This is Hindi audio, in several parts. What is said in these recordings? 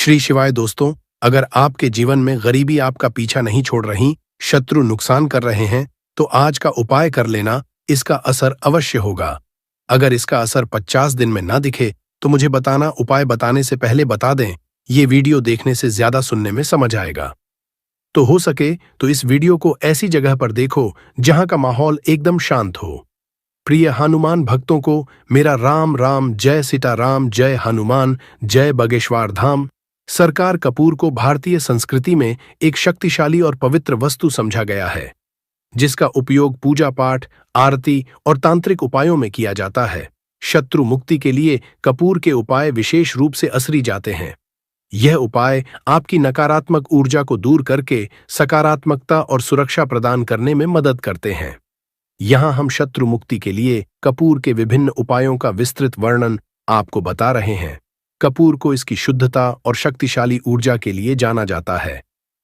श्री शिवाय दोस्तों, अगर आपके जीवन में गरीबी आपका पीछा नहीं छोड़ रही, शत्रु नुकसान कर रहे हैं, तो आज का उपाय कर लेना, इसका असर अवश्य होगा। अगर इसका असर 50 दिन में ना दिखे, तो मुझे बताना। उपाय बताने से पहले बता दें, ये वीडियो देखने से ज्यादा सुनने में समझ आएगा। तो हो सके तो इस वीडियो को ऐसी जगह पर देखो जहां का माहौल एकदम शांत हो। प्रिय हनुमान भक्तों को मेरा राम राम, जय सीताराम, जय हनुमान, जय बागेश्वर धाम। सरकार कपूर को भारतीय संस्कृति में एक शक्तिशाली और पवित्र वस्तु समझा गया है, जिसका उपयोग पूजा पाठ, आरती और तांत्रिक उपायों में किया जाता है। शत्रु मुक्ति के लिए कपूर के उपाय विशेष रूप से असरी जाते हैं। यह उपाय आपकी नकारात्मक ऊर्जा को दूर करके सकारात्मकता और सुरक्षा प्रदान करने में मदद करते हैं। यहां हम शत्रु मुक्ति के लिए कपूर के विभिन्न उपायों का विस्तृत वर्णन आपको बता रहे हैं। कपूर को इसकी शुद्धता और शक्तिशाली ऊर्जा के लिए जाना जाता है।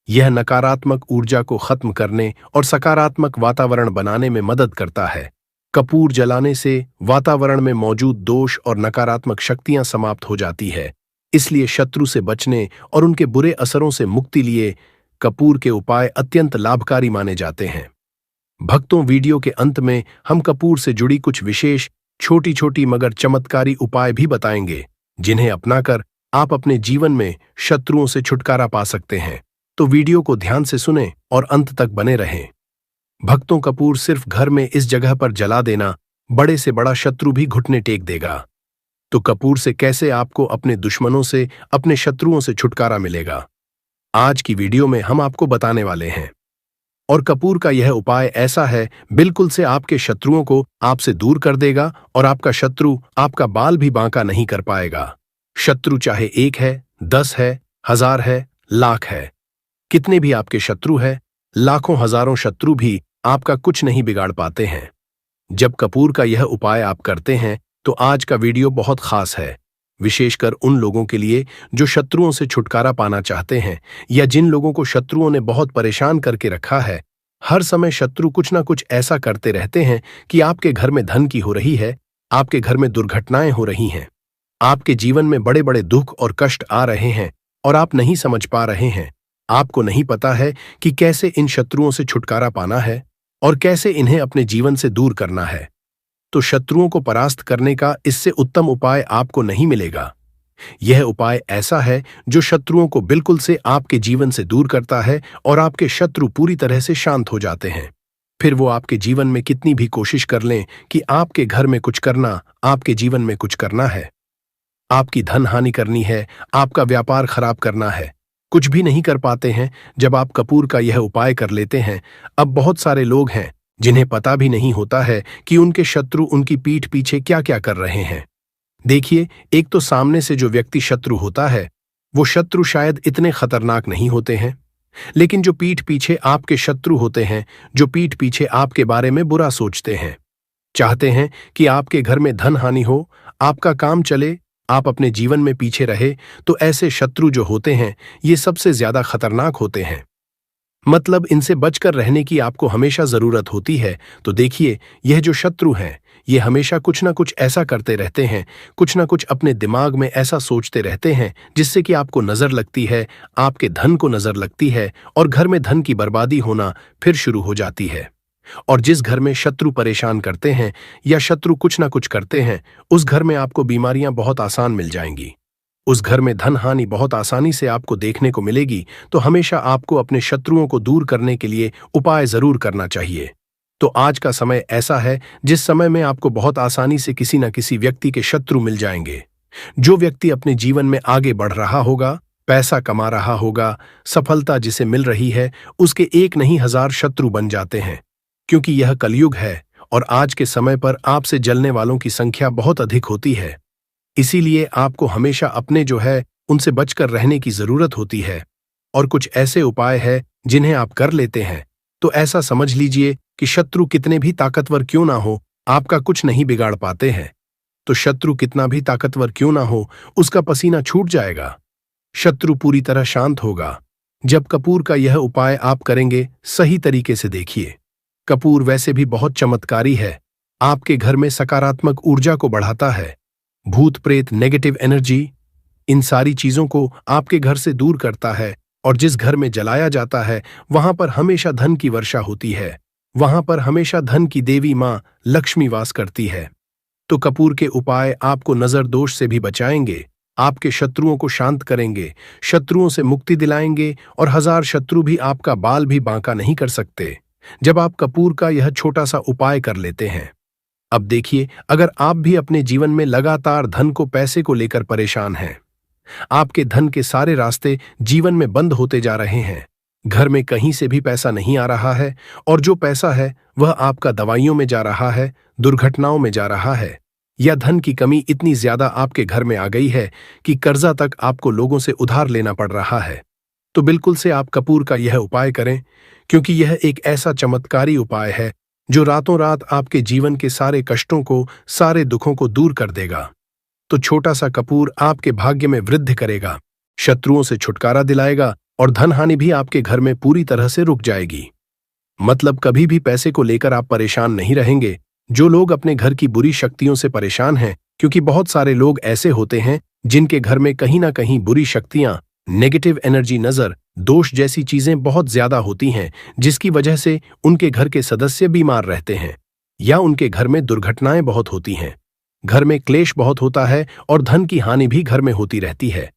यह नकारात्मक ऊर्जा को खत्म करने और सकारात्मक वातावरण बनाने में मदद करता है। कपूर जलाने से वातावरण में मौजूद दोष और नकारात्मक शक्तियां समाप्त हो जाती है। इसलिए शत्रु से बचने और उनके बुरे असरों से मुक्ति लिए कपूर के उपाय अत्यंत लाभकारी माने जाते हैं। भक्तों, वीडियो के अंत में हम कपूर से जुड़ी कुछ विशेष छोटी छोटी मगर चमत्कारी उपाय भी बताएंगे, जिन्हें अपनाकर आप अपने जीवन में शत्रुओं से छुटकारा पा सकते हैं। तो वीडियो को ध्यान से सुनें और अंत तक बने रहें। भक्तों, कपूर सिर्फ घर में इस जगह पर जला देना, बड़े से बड़ा शत्रु भी घुटने टेक देगा। तो कपूर से कैसे आपको अपने दुश्मनों से, अपने शत्रुओं से छुटकारा मिलेगा, आज की वीडियो में हम आपको बताने वाले हैं। और कपूर का यह उपाय ऐसा है, बिल्कुल से आपके शत्रुओं को आपसे दूर कर देगा और आपका शत्रु आपका बाल भी बांका नहीं कर पाएगा। शत्रु चाहे 1 है, 10 है, 1000 है, लाख है, कितने भी आपके शत्रु है, लाखों हजारों शत्रु भी आपका कुछ नहीं बिगाड़ पाते हैं। जब कपूर का यह उपाय आप करते हैं, तो आज का वीडियो बहुत खास है, विशेषकर उन लोगों के लिए जो शत्रुओं से छुटकारा पाना चाहते हैं, या जिन लोगों को शत्रुओं ने बहुत परेशान करके रखा है। हर समय शत्रु कुछ ना कुछ ऐसा करते रहते हैं कि आपके घर में धन की हो रही है, आपके घर में दुर्घटनाएं हो रही हैं, आपके जीवन में बड़े बड़े दुख और कष्ट आ रहे हैं और आप नहीं समझ पा रहे हैं। आपको नहीं पता है कि कैसे इन शत्रुओं से छुटकारा पाना है और कैसे इन्हें अपने जीवन से दूर करना है। तो शत्रुओं को परास्त करने का इससे उत्तम उपाय आपको नहीं मिलेगा। यह उपाय ऐसा है जो शत्रुओं को बिल्कुल से आपके जीवन से दूर करता है और आपके शत्रु पूरी तरह से शांत हो जाते हैं। फिर वो आपके जीवन में कितनी भी कोशिश कर लें कि आपके घर में कुछ करना, आपके जीवन में कुछ करना है, आपकी धन हानि करनी है, आपका व्यापार खराब करना है, कुछ भी नहीं कर पाते हैं। जब आप कपूर का यह उपाय कर लेते हैं, अब बहुत सारे लोग हैं जिन्हें पता भी नहीं होता है कि उनके शत्रु उनकी पीठ पीछे क्या क्या कर रहे हैं। देखिए, एक तो सामने से जो व्यक्ति शत्रु होता है, वो शत्रु शायद इतने खतरनाक नहीं होते हैं, लेकिन जो पीठ पीछे आपके शत्रु होते हैं, जो पीठ पीछे आपके बारे में बुरा सोचते हैं, चाहते हैं कि आपके घर में धन हानि हो, आपका काम चले, आप अपने जीवन में पीछे रहे, तो ऐसे शत्रु जो होते हैं, ये सबसे ज्यादा खतरनाक होते हैं। मतलब इनसे बचकर रहने की आपको हमेशा जरूरत होती है। तो देखिए, यह जो शत्रु हैं, ये हमेशा कुछ ना कुछ ऐसा करते रहते हैं, कुछ ना कुछ अपने दिमाग में ऐसा सोचते रहते हैं, जिससे कि आपको नजर लगती है, आपके धन को नजर लगती है और घर में धन की बर्बादी होना फिर शुरू हो जाती है। और जिस घर में शत्रु परेशान करते हैं या शत्रु कुछ ना कुछ करते हैं, उस घर में आपको बीमारियां बहुत आसान मिल जाएंगी, उस घर में धन हानि बहुत आसानी से आपको देखने को मिलेगी। तो हमेशा आपको अपने शत्रुओं को दूर करने के लिए उपाय जरूर करना चाहिए। तो आज का समय ऐसा है जिस समय में आपको बहुत आसानी से किसी न किसी व्यक्ति के शत्रु मिल जाएंगे। जो व्यक्ति अपने जीवन में आगे बढ़ रहा होगा, पैसा कमा रहा होगा, सफलता जिसे मिल रही है, उसके 1 नहीं 1000 शत्रु बन जाते हैं, क्योंकि यह कलयुग है और आज के समय पर आपसे जलने वालों की संख्या बहुत अधिक होती है। इसीलिए आपको हमेशा अपने जो है उनसे बचकर रहने की जरूरत होती है। और कुछ ऐसे उपाय हैं जिन्हें आप कर लेते हैं, तो ऐसा समझ लीजिए कि शत्रु कितने भी ताकतवर क्यों ना हो, आपका कुछ नहीं बिगाड़ पाते हैं। तो शत्रु कितना भी ताकतवर क्यों ना हो, उसका पसीना छूट जाएगा, शत्रु पूरी तरह शांत होगा जब कपूर का यह उपाय आप करेंगे। सही तरीके से देखिए, कपूर वैसे भी बहुत चमत्कारी है, आपके घर में सकारात्मक ऊर्जा को बढ़ाता है, भूत प्रेत नेगेटिव एनर्जी इन सारी चीजों को आपके घर से दूर करता है और जिस घर में जलाया जाता है वहां पर हमेशा धन की वर्षा होती है। वहां पर हमेशा धन की देवी मां लक्ष्मी वास करती है। तो कपूर के उपाय आपको नजर दोष से भी बचाएंगे, आपके शत्रुओं को शांत करेंगे, शत्रुओं से मुक्ति दिलाएंगे और 1000 शत्रु भी आपका बाल भी बांका नहीं कर सकते जब आप कपूर का यह छोटा सा उपाय कर लेते हैं। अब देखिए, अगर आप भी अपने जीवन में लगातार धन को पैसे को लेकर परेशान हैं, आपके धन के सारे रास्ते जीवन में बंद होते जा रहे हैं, घर में कहीं से भी पैसा नहीं आ रहा है और जो पैसा है वह आपका दवाइयों में जा रहा है, दुर्घटनाओं में जा रहा है, या धन की कमी इतनी ज्यादा आपके घर में आ गई है कि कर्जा तक आपको लोगों से उधार लेना पड़ रहा है, तो बिल्कुल से आप कपूर का यह उपाय करें, क्योंकि यह एक ऐसा चमत्कारी उपाय है जो रातों रात आपके जीवन के सारे कष्टों को, सारे दुखों को दूर कर देगा। तो छोटा सा कपूर आपके भाग्य में वृद्धि करेगा, शत्रुओं से छुटकारा दिलाएगा और धन हानि भी आपके घर में पूरी तरह से रुक जाएगी। मतलब कभी भी पैसे को लेकर आप परेशान नहीं रहेंगे। जो लोग अपने घर की बुरी शक्तियों से परेशान हैं, क्योंकि बहुत सारे लोग ऐसे होते हैं जिनके घर में कहीं ना कहीं बुरी शक्तियां, नेगेटिव एनर्जी, नजर दोष जैसी चीजें बहुत ज्यादा होती हैं, जिसकी वजह से उनके घर के सदस्य बीमार रहते हैं या उनके घर में दुर्घटनाएं बहुत होती हैं, घर में क्लेश बहुत होता है और धन की हानि भी घर में होती रहती है।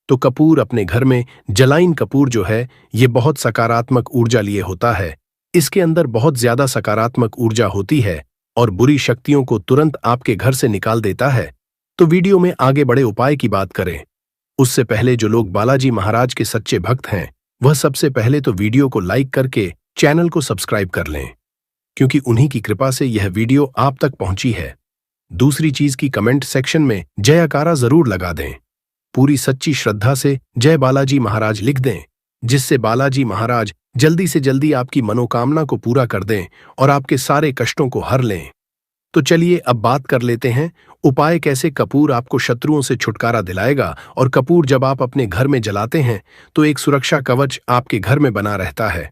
तो कपूर अपने घर में, जलाइन कपूर जो है, ये बहुत सकारात्मक ऊर्जा लिए होता है। इसके अंदर बहुत ज्यादा सकारात्मक ऊर्जा होती है और बुरी शक्तियों को तुरंत आपके घर से निकाल देता है। तो वीडियो में आगे बड़े उपाय की बात करें उससे पहले जो लोग बालाजी महाराज के सच्चे भक्त हैं, वह सबसे पहले तो वीडियो को लाइक करके चैनल को सब्सक्राइब कर लें, क्योंकि उन्हीं की कृपा से यह वीडियो आप तक पहुंची है। दूसरी चीज की कमेंट सेक्शन में जयकारा जरूर लगा दें, पूरी सच्ची श्रद्धा से जय बालाजी महाराज लिख दें, जिससे बालाजी महाराज जल्दी से जल्दी आपकी मनोकामना को पूरा कर दें और आपके सारे कष्टों को हर लें। तो चलिए अब बात कर लेते हैं उपाय कैसे कपूर आपको शत्रुओं से छुटकारा दिलाएगा। और कपूर जब आप अपने घर में जलाते हैं तो एक सुरक्षा कवच आपके घर में बना रहता है,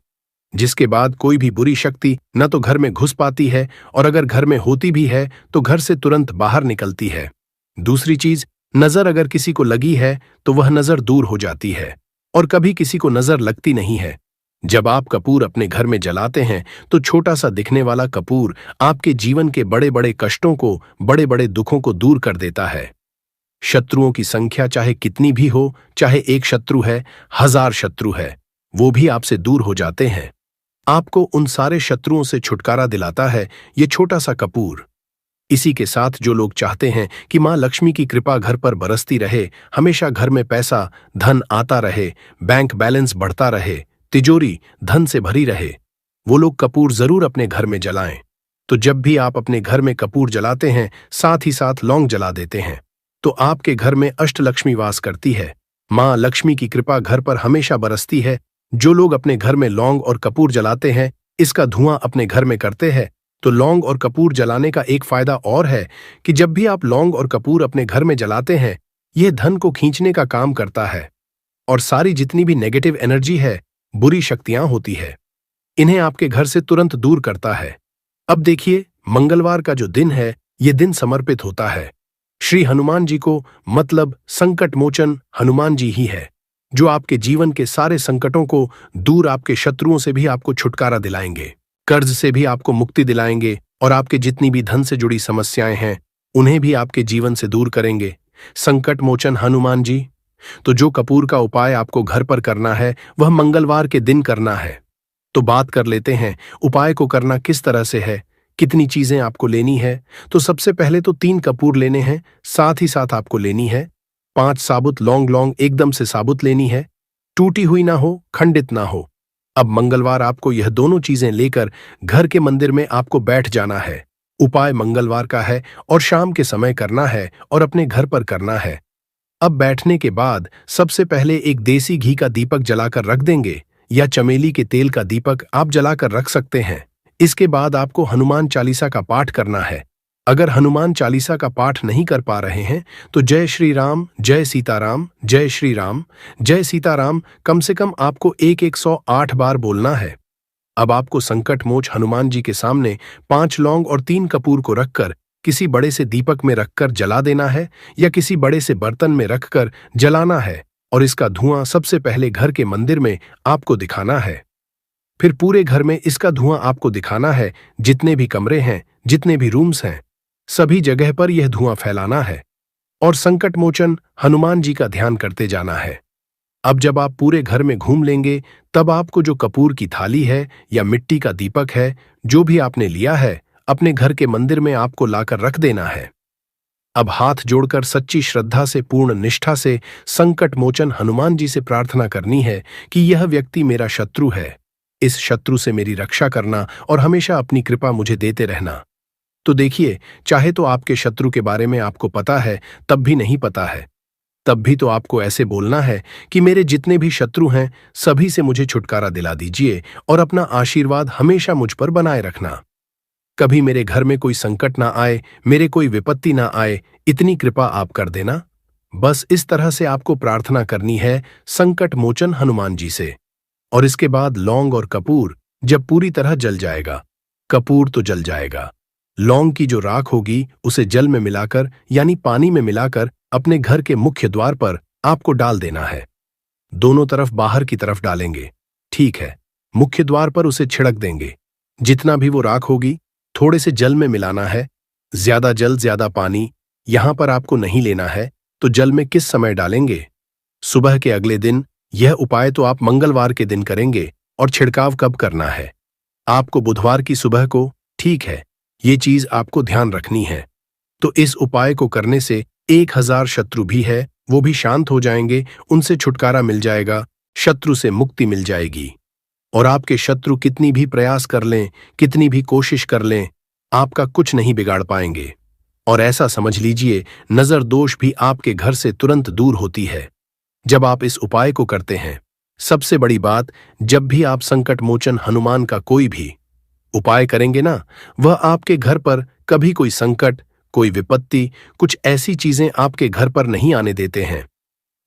जिसके बाद कोई भी बुरी शक्ति न तो घर में घुस पाती है और अगर घर में होती भी है तो घर से तुरंत बाहर निकलती है। दूसरी चीज, नजर अगर किसी को लगी है तो वह नजर दूर हो जाती है और कभी किसी को नजर लगती नहीं है। जब आप कपूर अपने घर में जलाते हैं तो छोटा सा दिखने वाला कपूर आपके जीवन के बड़े बड़े कष्टों को, बड़े बड़े दुखों को दूर कर देता है। शत्रुओं की संख्या चाहे कितनी भी हो, चाहे एक शत्रु है, 1000 शत्रु है, वो भी आपसे दूर हो जाते हैं। आपको उन सारे शत्रुओं से छुटकारा दिलाता है ये छोटा सा कपूर। इसी के साथ जो लोग चाहते हैं कि मां लक्ष्मी की कृपा घर पर बरसती रहे, हमेशा घर में पैसा, धन आता रहे, बैंक बैलेंस बढ़ता रहे, तिजोरी धन से भरी रहे, वो लोग कपूर जरूर अपने घर में जलाएं। तो जब भी आप अपने घर में कपूर जलाते हैं, साथ ही साथ लौंग जला देते हैं, तो आपके घर में अष्टलक्ष्मी वास करती है। मां लक्ष्मी की कृपा घर पर हमेशा बरसती है। जो लोग अपने घर में लौंग और कपूर जलाते हैं, इसका धुआं अपने घर में करते हैं, तो लौंग और कपूर जलाने का एक फायदा और है कि जब भी आप लौंग और कपूर अपने घर में जलाते हैं, यह धन को खींचने का काम करता है और सारी जितनी भी नेगेटिव एनर्जी है, बुरी शक्तियां होती है, इन्हें आपके घर से तुरंत दूर करता है। अब देखिए, मंगलवार का जो दिन है, यह दिन समर्पित होता है श्री हनुमान जी को, मतलब संकट मोचन हनुमान जी ही है, जो आपके जीवन के सारे संकटों को दूर, आपके शत्रुओं से भी आपको छुटकारा दिलाएंगे, कर्ज से भी आपको मुक्ति दिलाएंगे और आपके जितनी भी धन से जुड़ी समस्याएं हैं उन्हें भी आपके जीवन से दूर करेंगे संकट मोचन हनुमान जी। तो जो कपूर का उपाय आपको घर पर करना है वह मंगलवार के दिन करना है। तो बात कर लेते हैं उपाय को करना किस तरह से है, कितनी चीजें आपको लेनी है। तो सबसे पहले तो 3 कपूर लेने हैं, साथ ही साथ आपको लेनी है 5 साबुत लौंग। लौंग एकदम से साबुत लेनी है, टूटी हुई ना हो, खंडित ना हो। अब मंगलवार आपको यह दोनों चीजें लेकर घर के मंदिर में आपको बैठ जाना है। उपाय मंगलवार का है और शाम के समय करना है और अपने घर पर करना है। अब बैठने के बाद सबसे पहले एक देसी घी का दीपक जलाकर रख देंगे या चमेली के तेल का दीपक आप जलाकर रख सकते हैं। इसके बाद आपको हनुमान चालीसा का पाठ करना है। अगर हनुमान चालीसा का पाठ नहीं कर पा रहे हैं तो जय श्री राम, जय सीताराम, जय श्री राम, जय सीताराम कम से कम आपको 108 बार बोलना है। अब आपको संकट मोच हनुमान जी के सामने 5 लौंग और 3 कपूर को रखकर किसी बड़े से दीपक में रखकर जला देना है या किसी बड़े से बर्तन में रखकर जलाना है, और इसका धुआं सबसे पहले घर के मंदिर में आपको दिखाना है। फिर पूरे घर में इसका धुआं आपको दिखाना है, जितने भी कमरे हैं, जितने भी रूम्स हैं, सभी जगह पर यह धुआं फैलाना है और संकट मोचन हनुमान जी का ध्यान करते जाना है। अब जब आप पूरे घर में घूम लेंगे, तब आपको जो कपूर की थाली है या मिट्टी का दीपक है, जो भी आपने लिया है, अपने घर के मंदिर में आपको लाकर रख देना है। अब हाथ जोड़कर सच्ची श्रद्धा से, पूर्ण निष्ठा से संकट मोचन हनुमान जी से प्रार्थना करनी है कि यह व्यक्ति मेरा शत्रु है, इस शत्रु से मेरी रक्षा करना और हमेशा अपनी कृपा मुझे देते रहना। तो देखिए, चाहे तो आपके शत्रु के बारे में आपको पता है, तब भी नहीं पता है, तब भी तो आपको ऐसे बोलना है कि मेरे जितने भी शत्रु हैं, सभी से मुझे छुटकारा दिला दीजिए और अपना आशीर्वाद हमेशा मुझ पर बनाए रखना। कभी मेरे घर में कोई संकट ना आए, मेरे कोई विपत्ति ना आए, इतनी कृपा आप कर देना। बस इस तरह से आपको प्रार्थना करनी है संकट मोचन हनुमान जी से। और इसके बाद लौंग और कपूर जब पूरी तरह जल जाएगा, कपूर तो जल जाएगा, लौंग की जो राख होगी उसे जल में मिलाकर यानी पानी में मिलाकर अपने घर के मुख्य द्वार पर आपको डाल देना है। दोनों तरफ बाहर की तरफ डालेंगे, ठीक है। मुख्य द्वार पर उसे छिड़क देंगे। जितना भी वो राख होगी थोड़े से जल में मिलाना है। ज्यादा जल ज्यादा पानी यहां पर आपको नहीं लेना है। तो जल में किस समय डालेंगे? सुबह के अगले दिन। यह उपाय तो आप मंगलवार के दिन करेंगे। और छिड़काव कब करना है? आपको बुधवार की सुबह को, ठीक है। ये चीज आपको ध्यान रखनी है। तो इस उपाय को करने से 1000 शत्रु भी है वो भी शांत हो जाएंगे, उनसे छुटकारा मिल जाएगा, शत्रु से मुक्ति मिल जाएगी। और आपके शत्रु कितनी भी प्रयास कर लें, कितनी भी कोशिश कर लें, आपका कुछ नहीं बिगाड़ पाएंगे। और ऐसा समझ लीजिए, नजर दोष भी आपके घर से तुरंत दूर होती है जब आप इस उपाय को करते हैं। सबसे बड़ी बात, जब भी आप संकट मोचन हनुमान का कोई भी उपाय करेंगे ना, वह आपके घर पर कभी कोई संकट, कोई विपत्ति, कुछ ऐसी चीजें आपके घर पर नहीं आने देते हैं,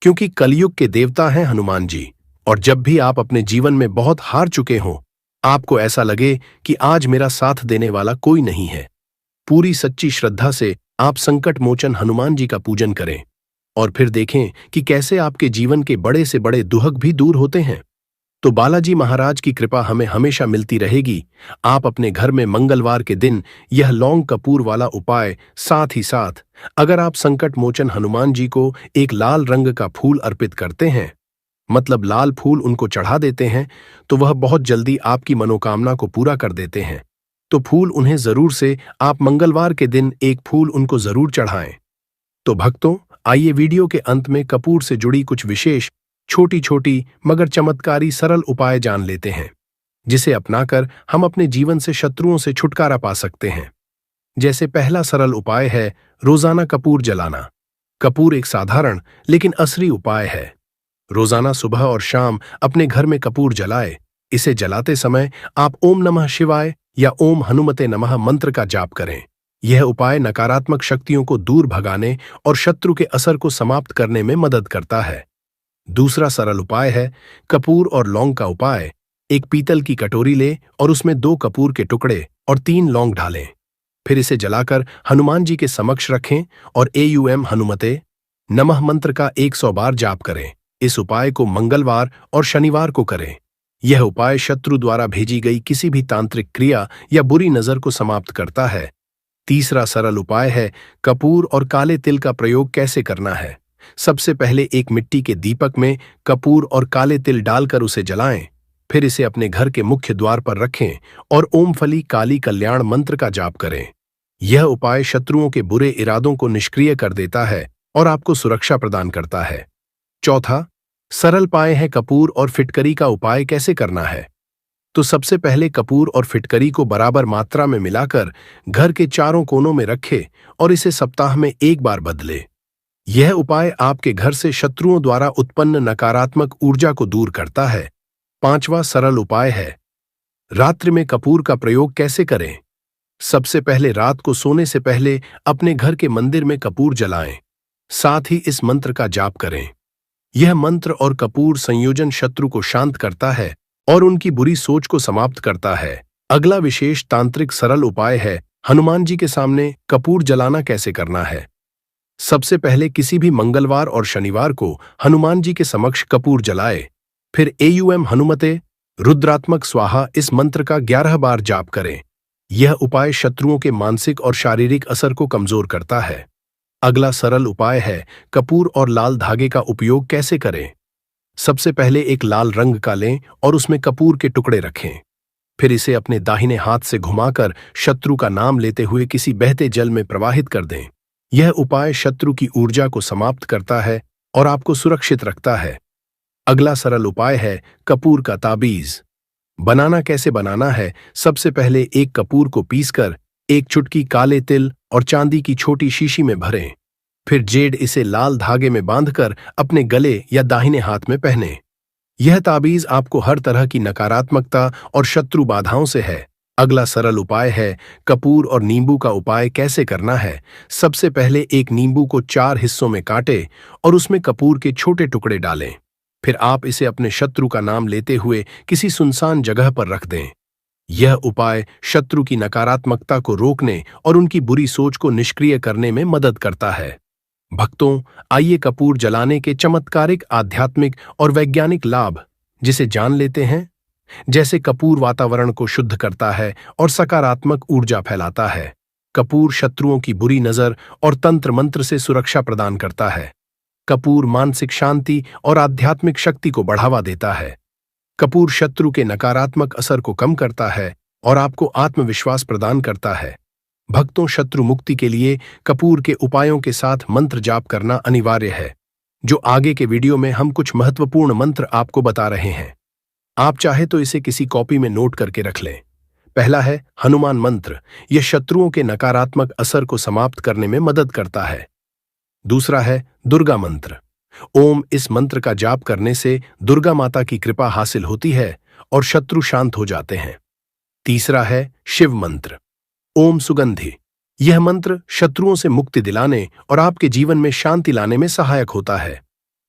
क्योंकि कलयुग के देवता हैं हनुमान जी। और जब भी आप अपने जीवन में बहुत हार चुके हों, आपको ऐसा लगे कि आज मेरा साथ देने वाला कोई नहीं है, पूरी सच्ची श्रद्धा से आप संकट मोचन हनुमान जी का पूजन करें और फिर देखें कि कैसे आपके जीवन के बड़े से बड़े दुहक भी दूर होते हैं। तो बालाजी महाराज की कृपा हमें हमेशा मिलती रहेगी। आप अपने घर में मंगलवार के दिन यह लौंग कपूर वाला उपाय, साथ ही साथ अगर आप संकट मोचन हनुमान जी को एक लाल रंग का फूल अर्पित करते हैं, मतलब लाल फूल उनको चढ़ा देते हैं, तो वह बहुत जल्दी आपकी मनोकामना को पूरा कर देते हैं। तो फूल उन्हें जरूर से आप मंगलवार के दिन एक फूल उनको जरूर चढ़ाएं। तो भक्तों, आइए वीडियो के अंत में कपूर से जुड़ी कुछ विशेष छोटी छोटी मगर चमत्कारी सरल उपाय जान लेते हैं, जिसे अपनाकर हम अपने जीवन से शत्रुओं से छुटकारा पा सकते हैं। जैसे पहला सरल उपाय है रोजाना कपूर जलाना। कपूर एक साधारण लेकिन असली उपाय है। रोजाना सुबह और शाम अपने घर में कपूर जलाए। इसे जलाते समय आप ओम नमः शिवाय या ओम हनुमते नमः मंत्र का जाप करें। यह उपाय नकारात्मक शक्तियों को दूर भगाने और शत्रु के असर को समाप्त करने में मदद करता है। दूसरा सरल उपाय है कपूर और लौंग का उपाय। एक पीतल की कटोरी ले और उसमें 2 कपूर के टुकड़े और 3 लौंग डालें। फिर इसे जलाकर हनुमान जी के समक्ष रखें और एयूएम हनुमते नमः मंत्र का 100 बार जाप करें। इस उपाय को मंगलवार और शनिवार को करें। यह उपाय शत्रु द्वारा भेजी गई किसी भी तांत्रिक क्रिया या बुरी नजर को समाप्त करता है। तीसरा सरल उपाय है कपूर और काले तिल का प्रयोग कैसे करना है। सबसे पहले एक मिट्टी के दीपक में कपूर और काले तिल डालकर उसे जलाएं। फिर इसे अपने घर के मुख्य द्वार पर रखें और ओम फली काली कल्याण मंत्र का जाप करें। यह उपाय शत्रुओं के बुरे इरादों को निष्क्रिय कर देता है और आपको सुरक्षा प्रदान करता है। चौथा सरल उपाय है कपूर और फिटकरी का उपाय कैसे करना है। तो सबसे पहले कपूर और फिटकरी को बराबर मात्रा में मिलाकर घर के चारों कोनों में रखें और इसे सप्ताह में 1 बार बदले। यह उपाय आपके घर से शत्रुओं द्वारा उत्पन्न नकारात्मक ऊर्जा को दूर करता है। पांचवा सरल उपाय है रात्रि में कपूर का प्रयोग कैसे करें। सबसे पहले रात को सोने से पहले अपने घर के मंदिर में कपूर जलाएं। साथ ही इस मंत्र का जाप करें। यह मंत्र और कपूर संयोजन शत्रु को शांत करता है और उनकी बुरी सोच को समाप्त करता है। अगला विशेष तांत्रिक सरल उपाय है हनुमान जी के सामने कपूर जलाना कैसे करना है। सबसे पहले किसी भी मंगलवार और शनिवार को हनुमान जी के समक्ष कपूर जलाए। फिर एयुएम हनुमते रुद्रात्मक स्वाहा इस मंत्र का 11 बार जाप करें। यह उपाय शत्रुओं के मानसिक और शारीरिक असर को कमजोर करता है। अगला सरल उपाय है कपूर और लाल धागे का उपयोग कैसे करें। सबसे पहले एक लाल रंग का लें और उसमें कपूर के टुकड़े रखें। फिर इसे अपने दाहिने हाथ से घुमाकर शत्रु का नाम लेते हुए किसी बहते जल में प्रवाहित कर दें। यह उपाय शत्रु की ऊर्जा को समाप्त करता है और आपको सुरक्षित रखता है। अगला सरल उपाय है कपूर का ताबीज। बनाना कैसे बनाना है। सबसे पहले एक कपूर को पीसकर एक चुटकी काले तिल और चांदी की छोटी शीशी में भरें। फिर जेड इसे लाल धागे में बांधकर अपने गले या दाहिने हाथ में पहने। यह ताबीज आपको हर तरह की नकारात्मकता और शत्रु बाधाओं से है। अगला सरल उपाय है कपूर और नींबू का उपाय कैसे करना है। सबसे पहले एक नींबू को 4 हिस्सों में काटें और उसमें कपूर के छोटे टुकड़े डालें। फिर आप इसे अपने शत्रु का नाम लेते हुए किसी सुनसान जगह पर रख दें। यह उपाय शत्रु की नकारात्मकता को रोकने और उनकी बुरी सोच को निष्क्रिय करने में मदद करता है। भक्तों, आइए कपूर जलाने के चमत्कारिक आध्यात्मिक और वैज्ञानिक लाभ जिसे जान लेते हैं। जैसे कपूर वातावरण को शुद्ध करता है और सकारात्मक ऊर्जा फैलाता है। कपूर शत्रुओं की बुरी नजर और तंत्र मंत्र से सुरक्षा प्रदान करता है। कपूर मानसिक शांति और आध्यात्मिक शक्ति को बढ़ावा देता है। कपूर शत्रु के नकारात्मक असर को कम करता है और आपको आत्मविश्वास प्रदान करता है। भक्तों, शत्रु मुक्ति के लिए कपूर के उपायों के साथ मंत्र जाप करना अनिवार्य है। जो आगे के वीडियो में हम कुछ महत्वपूर्ण मंत्र आपको बता रहे हैं। आप चाहे तो इसे किसी कॉपी में नोट करके रख लें। पहला है हनुमान मंत्र। यह शत्रुओं के नकारात्मक असर को समाप्त करने में मदद करता है। दूसरा है दुर्गा मंत्र। ओम इस मंत्र का जाप करने से दुर्गा माता की कृपा हासिल होती है और शत्रु शांत हो जाते हैं। तीसरा है शिव मंत्र। ओम सुगंधि। यह मंत्र शत्रुओं से मुक्ति दिलाने और आपके जीवन में शांति लाने में सहायक होता है।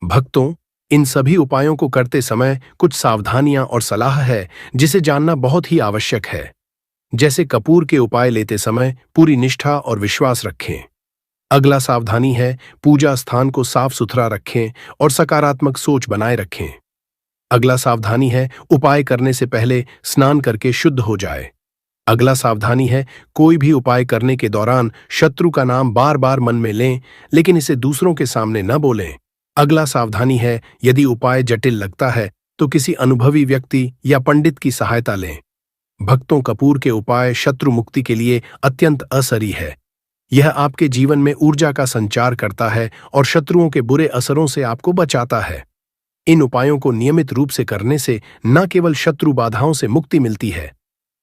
भक्तों, इन सभी उपायों को करते समय कुछ सावधानियां और सलाह है जिसे जानना बहुत ही आवश्यक है। जैसे कपूर के उपाय लेते समय पूरी निष्ठा और विश्वास रखें। अगला सावधानी है पूजा स्थान को साफ सुथरा रखें और सकारात्मक सोच बनाए रखें। अगला सावधानी है उपाय करने से पहले स्नान करके शुद्ध हो जाए। अगला सावधानी है कोई भी उपाय करने के दौरान शत्रु का नाम बार बार मन में लें, लेकिन इसे दूसरों के सामने न बोलें। अगला सावधानी है यदि उपाय जटिल लगता है तो किसी अनुभवी व्यक्ति या पंडित की सहायता लें। भक्तों, कपूर के उपाय शत्रु मुक्ति के लिए अत्यंत असरी है। यह आपके जीवन में ऊर्जा का संचार करता है और शत्रुओं के बुरे असरों से आपको बचाता है। इन उपायों को नियमित रूप से करने से न केवल शत्रु बाधाओं से मुक्ति मिलती है,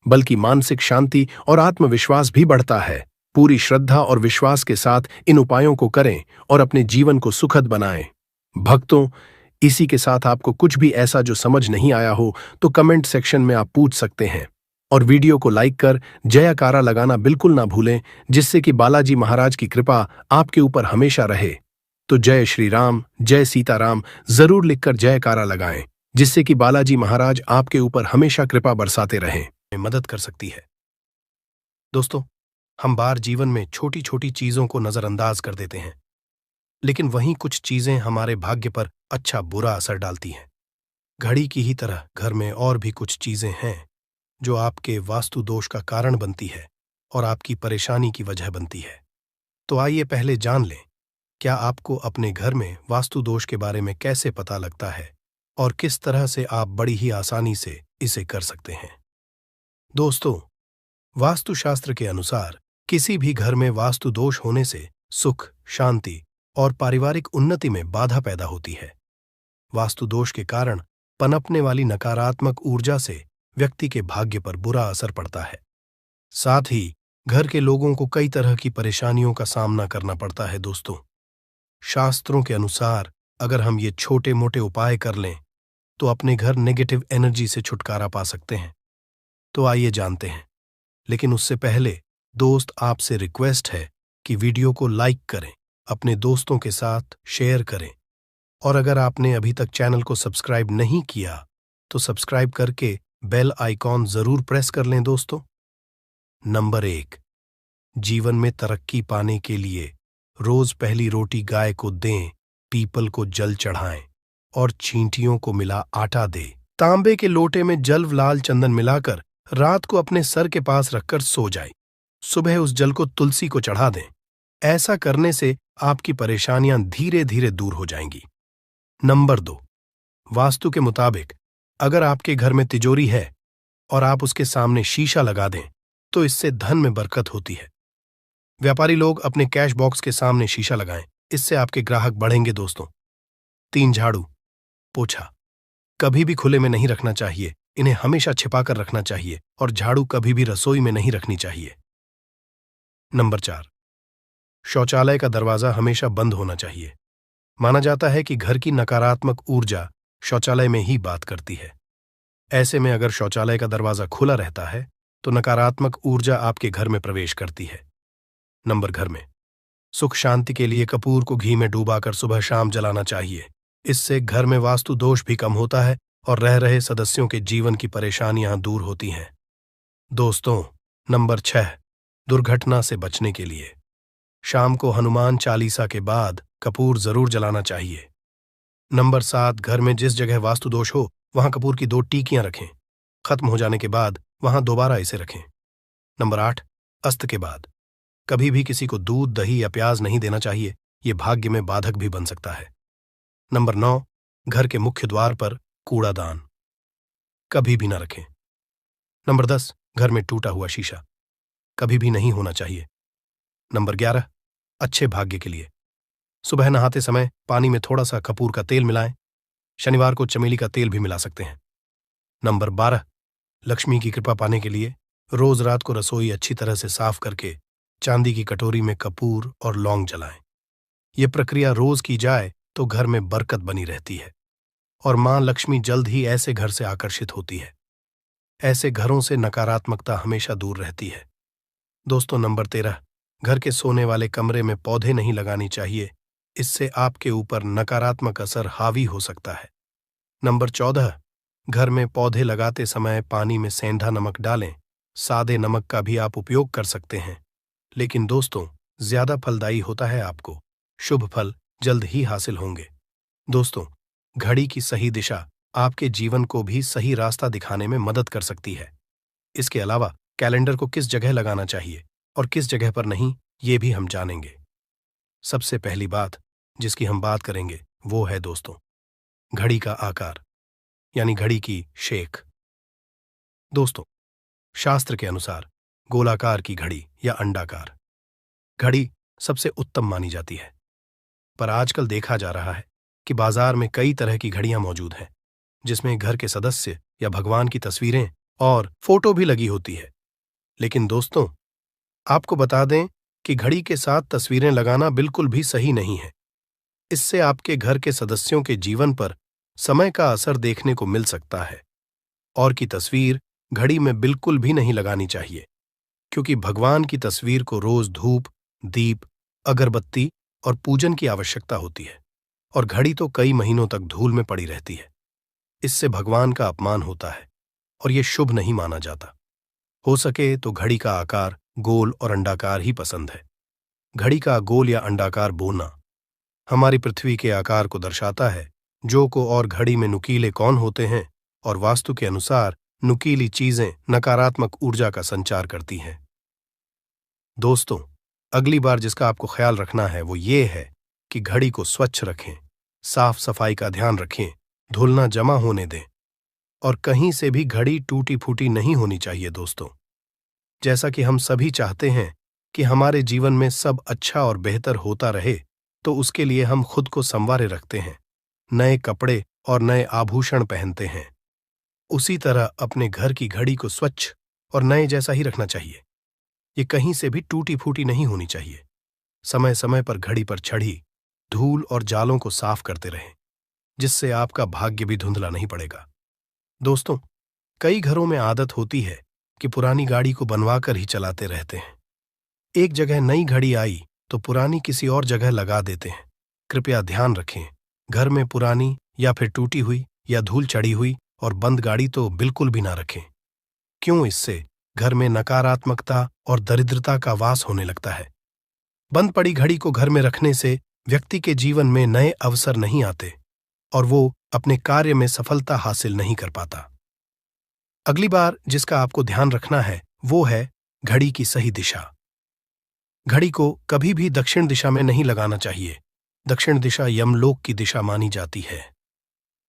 बल्कि मानसिक शांति और आत्मविश्वास भी बढ़ता है। पूरी श्रद्धा और विश्वास के साथ इन उपायों को करें और अपने जीवन को सुखद बनाएं। भक्तों, इसी के साथ आपको कुछ भी ऐसा जो समझ नहीं आया हो तो कमेंट सेक्शन में आप पूछ सकते हैं और वीडियो को लाइक कर जयकारा लगाना बिल्कुल ना भूलें, जिससे कि बालाजी महाराज की कृपा आपके ऊपर हमेशा रहे। तो जय श्री राम, जय सीताराम जरूर लिखकर जयकारा लगाएं, जिससे कि बालाजी महाराज आपके ऊपर हमेशा कृपा बरसाते रहें। मदद कर सकती है। दोस्तों, हम बार जीवन में छोटी छोटी चीजों को नजरअंदाज कर देते हैं, लेकिन वहीं कुछ चीजें हमारे भाग्य पर अच्छा बुरा असर डालती हैं। घड़ी की ही तरह घर में और भी कुछ चीजें हैं जो आपके वास्तु दोष का कारण बनती है और आपकी परेशानी की वजह बनती है। तो आइए पहले जान लें, क्या आपको अपने घर में वास्तु दोष के बारे में कैसे पता लगता है और किस तरह से आप बड़ी ही आसानी से इसे कर सकते हैं। दोस्तों, वास्तुशास्त्र के अनुसार किसी भी घर में वास्तु दोष होने से सुख, शांति और पारिवारिक उन्नति में बाधा पैदा होती है। वास्तु दोष के कारण पनपने वाली नकारात्मक ऊर्जा से व्यक्ति के भाग्य पर बुरा असर पड़ता है। साथ ही घर के लोगों को कई तरह की परेशानियों का सामना करना पड़ता है। दोस्तों, शास्त्रों के अनुसार अगर हम ये छोटे मोटे उपाय कर लें तो अपने घर नेगेटिव एनर्जी से छुटकारा पा सकते हैं। तो आइए जानते हैं, लेकिन उससे पहले दोस्त, आपसे रिक्वेस्ट है कि वीडियो को लाइक करें, अपने दोस्तों के साथ शेयर करें और अगर आपने अभी तक चैनल को सब्सक्राइब नहीं किया तो सब्सक्राइब करके बेल आइकॉन जरूर प्रेस कर लें। दोस्तों, नंबर 1, जीवन में तरक्की पाने के लिए रोज पहली रोटी गाय को दें, पीपल को जल चढ़ाएं और चींटियों को मिला आटा दे। तांबे के लोटे में जल लाल चंदन मिलाकर रात को अपने सर के पास रखकर सो जाए। सुबह उस जल को तुलसी को चढ़ा दें। ऐसा करने से आपकी परेशानियां धीरे धीरे दूर हो जाएंगी। नंबर 2, वास्तु के मुताबिक अगर आपके घर में तिजोरी है और आप उसके सामने शीशा लगा दें तो इससे धन में बरकत होती है। व्यापारी लोग अपने कैश बॉक्स के सामने शीशा लगाएं, इससे आपके ग्राहक बढ़ेंगे दोस्तों। 3, झाड़ू पोछा कभी भी खुले में नहीं रखना चाहिए, इन्हें हमेशा छिपाकर रखना चाहिए और झाड़ू कभी भी रसोई में नहीं रखनी चाहिए। नंबर 4, शौचालय का दरवाजा हमेशा बंद होना चाहिए। माना जाता है कि घर की नकारात्मक ऊर्जा शौचालय में ही बात करती है। ऐसे में अगर शौचालय का दरवाजा खुला रहता है तो नकारात्मक ऊर्जा आपके घर में प्रवेश करती है। नंबर घर में सुख शांति के लिए कपूर को घी में डूबाकर सुबह शाम जलाना चाहिए। इससे घर में वास्तु दोष भी कम होता है और रह रहे सदस्यों के जीवन की परेशानियां दूर होती हैं। दोस्तों, नंबर 6, दुर्घटना से बचने के लिए शाम को हनुमान चालीसा के बाद कपूर जरूर जलाना चाहिए। नंबर 7, घर में जिस जगह वास्तु दोष हो वहां कपूर की 2 टीकियां रखें। खत्म हो जाने के बाद वहां दोबारा इसे रखें। नंबर 8, अस्त के बाद कभी भी किसी को दूध, दही या प्याज नहीं देना चाहिए, यह भाग्य में बाधक भी बन सकता है। नंबर 9, घर के मुख्य द्वार पर कूड़ादान कभी भी न रखें। नंबर 10, घर में टूटा हुआ शीशा कभी भी नहीं होना चाहिए। नंबर 11, अच्छे भाग्य के लिए सुबह नहाते समय पानी में थोड़ा सा कपूर का तेल मिलाएं। शनिवार को चमेली का तेल भी मिला सकते हैं। नंबर 12, लक्ष्मी की कृपा पाने के लिए रोज रात को रसोई अच्छी तरह से साफ करके चांदी की कटोरी में कपूर और लौंग जलाएं। यह प्रक्रिया रोज की जाए तो घर में बरकत बनी रहती है और मां लक्ष्मी जल्द ही ऐसे घर से आकर्षित होती है। ऐसे घरों से नकारात्मकता हमेशा दूर रहती है। दोस्तों, नंबर 13, घर के सोने वाले कमरे में पौधे नहीं लगानी चाहिए, इससे आपके ऊपर नकारात्मक असर हावी हो सकता है। नंबर 14, घर में पौधे लगाते समय पानी में सेंधा नमक डालें। सादे नमक का भी आप उपयोग कर सकते हैं, लेकिन दोस्तों ज्यादा फलदायी होता है। आपको शुभ फल जल्द ही हासिल होंगे। दोस्तों, घड़ी की सही दिशा आपके जीवन को भी सही रास्ता दिखाने में मदद कर सकती है। इसके अलावा कैलेंडर को किस जगह लगाना चाहिए और किस जगह पर नहीं, ये भी हम जानेंगे। सबसे पहली बात जिसकी हम बात करेंगे वो है दोस्तों घड़ी का आकार, यानी घड़ी की शेख। दोस्तों, शास्त्र के अनुसार गोलाकार की घड़ी या अंडाकार घड़ी सबसे उत्तम मानी जाती है, पर आजकल देखा जा रहा है कि बाजार में कई तरह की घड़ियां मौजूद हैं जिसमें घर के सदस्य या भगवान की तस्वीरें और फोटो भी लगी होती है। लेकिन दोस्तों, आपको बता दें कि घड़ी के साथ तस्वीरें लगाना बिल्कुल भी सही नहीं है। इससे आपके घर के सदस्यों के जीवन पर समय का असर देखने को मिल सकता है। और की तस्वीर घड़ी में बिल्कुल भी नहीं लगानी चाहिए, क्योंकि भगवान की तस्वीर को रोज धूप, दीप, अगरबत्ती और पूजन की आवश्यकता होती है और घड़ी तो कई महीनों तक धूल में पड़ी रहती है। इससे भगवान का अपमान होता है और यह शुभ नहीं माना जाता। हो सके तो घड़ी का आकार गोल और अंडाकार ही पसंद है। घड़ी का गोल या अंडाकार बोना हमारी पृथ्वी के आकार को दर्शाता है, जो को और घड़ी में नुकीले कौन होते हैं और वास्तु के अनुसार नुकीली चीजें नकारात्मक ऊर्जा का संचार करती हैं। दोस्तों, अगली बार जिसका आपको ख्याल रखना है वो ये है कि घड़ी को स्वच्छ रखें, साफ सफाई का ध्यान रखें, धूल ना जमा होने दें और कहीं से भी घड़ी टूटी फूटी नहीं होनी चाहिए। दोस्तों, जैसा कि हम सभी चाहते हैं कि हमारे जीवन में सब अच्छा और बेहतर होता रहे, तो उसके लिए हम खुद को संवारे रखते हैं, नए कपड़े और नए आभूषण पहनते हैं। उसी तरह अपने घर की घड़ी को स्वच्छ और नए जैसा ही रखना चाहिए। ये कहीं से भी टूटी फूटी नहीं होनी चाहिए। समय समय पर घड़ी पर चढ़ी धूल और जालों को साफ करते रहें, जिससे आपका भाग्य भी धुंधला नहीं पड़ेगा। दोस्तों, कई घरों में आदत होती है कि पुरानी गाड़ी को बनवाकर ही चलाते रहते हैं। एक जगह नई घड़ी आई तो पुरानी किसी और जगह लगा देते हैं। कृपया ध्यान रखें, घर में पुरानी या फिर टूटी हुई या धूल चढ़ी हुई और बंद गाड़ी तो बिल्कुल भी ना रखें। क्यों? इससे घर में नकारात्मकता और दरिद्रता का वास होने लगता है। बंद पड़ी घड़ी को घर में रखने से व्यक्ति के जीवन में नए अवसर नहीं आते और वो अपने कार्य में सफलता हासिल नहीं कर पाता। अगली बार जिसका आपको ध्यान रखना है वो है घड़ी की सही दिशा। घड़ी को कभी भी दक्षिण दिशा में नहीं लगाना चाहिए। दक्षिण दिशा यमलोक की दिशा मानी जाती है।